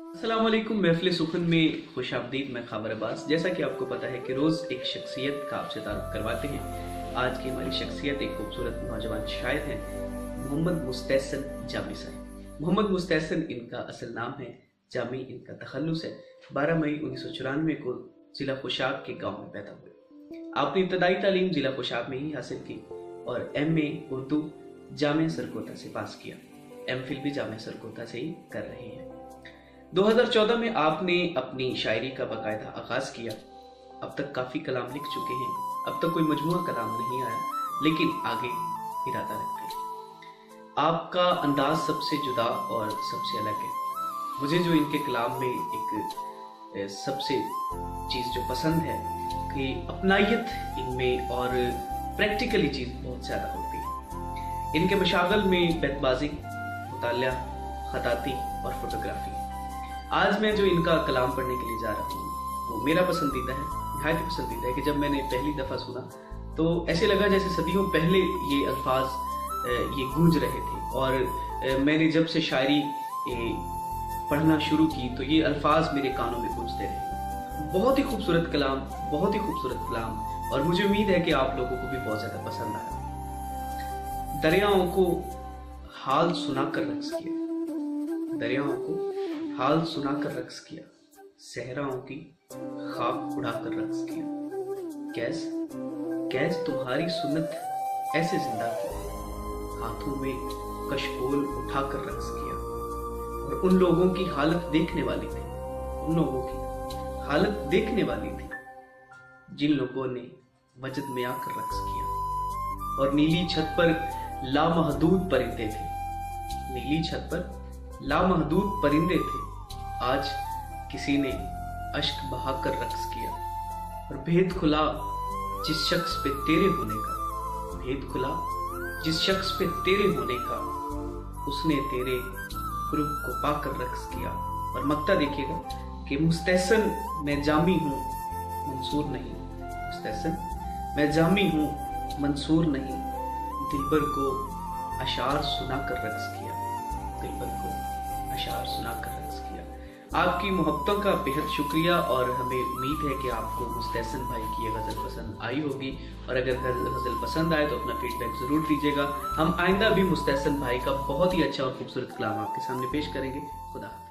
अस्सलाम वालेकुम। महफिल सुखन में खुश आमदीद। मैं खाबर अब्बास। जैसा कि आपको पता है कि रोज़ एक शख्सियत का आपसे तारुफ करवाते हैं। आज की हमारी शख्सियत एक खूबसूरत नौजवान शायर हैं, मोहम्मद मुस्तहसन जामी साहब। मोहम्मद मुस्तहसन इनका असल नाम है, जामी इनका तखल्लुस है। 12 मई 1994 को ज़िला खुशाब के गाँव में पैदा हुए। आपने इब्तदाई तालीम ज़िला खुशाब में ही हासिल की और MA उर्दू जामिया सरगोधा से पास किया। MPhil भी जामिया सरगोधा से ही कर रहे हैं। 2014 में आपने अपनी शायरी का बाकायदा आगाज किया। अब तक काफ़ी कलाम लिख चुके हैं। अब तक कोई मजमूआ कलाम नहीं आया, लेकिन आगे इरादा रखते हैं। आपका अंदाज सबसे जुदा और सबसे अलग है। मुझे जो इनके कलाम में एक सबसे चीज़ जो पसंद है कि अपनायत इनमें और प्रैक्टिकली चीज़ बहुत ज़्यादा होती है। इनके मशागल में बैतबाजी, मुतालिया, खताती और फोटोग्राफी। आज मैं जो इनका कलाम पढ़ने के लिए जा रहा हूँ वो मेरा पसंदीदा है, निहायत पसंदीदा है। कि जब मैंने पहली दफ़ा सुना तो ऐसे लगा जैसे सदियों पहले ये अल्फाज ये गूंज रहे थे। और मैंने जब से शायरी पढ़ना शुरू की तो ये अल्फाज मेरे कानों में गूंजते रहे। बहुत ही खूबसूरत कलाम, बहुत ही खूबसूरत कलाम, और मुझे उम्मीद है कि आप लोगों को भी बहुत ज़्यादा पसंद आया। दरियाओं को हाल सुनाकर रक्स किया, दरियाओं को हाल सुनाकर रक्स किया, सहराओं की खाक उड़ाकर रक्स किया। कैस कैस तुम्हारी सुन्नत ऐसे जिंदा की, हाथों में कशकोल उठाकर रक्स किया। और उन लोगों की हालत देखने वाली थी, उन लोगों की हालत देखने वाली थी जिन लोगों ने वजद में आकर रक्स किया। और नीली छत पर लामहदूद परिंदे थे, नीली छत पर लामहदूद परिंदे थे। आज किसी ने अश्क बहाकर रक्स किया। और भेद खुला जिस शख्स पे तेरे होने का, भेद खुला जिस शख्स पे तेरे होने का, उसने तेरे कुर्ब को पाकर रक्स किया। और मक्ता देखिएगा कि मुस्तहसन मैं जामी हूँ मंसूर नहीं, मुस्तहसन मैं जामी हूँ मंसूर नहीं। दिलबर को अशार सुनाकर रक्स किया, दिलबर को अशार सुनाकर रक्स किया। आपकी मोहब्बतों का बेहद शुक्रिया, और हमें उम्मीद है कि आपको मुस्तहसन भाई की ये गज़ल पसंद आई होगी। और अगर गज़ल पसंद आए तो अपना फीडबैक ज़रूर दीजिएगा। हम आइंदा भी मुस्तहसन भाई का बहुत ही अच्छा और खूबसूरत कलाम आपके सामने पेश करेंगे। खुदा हाफ़िज़।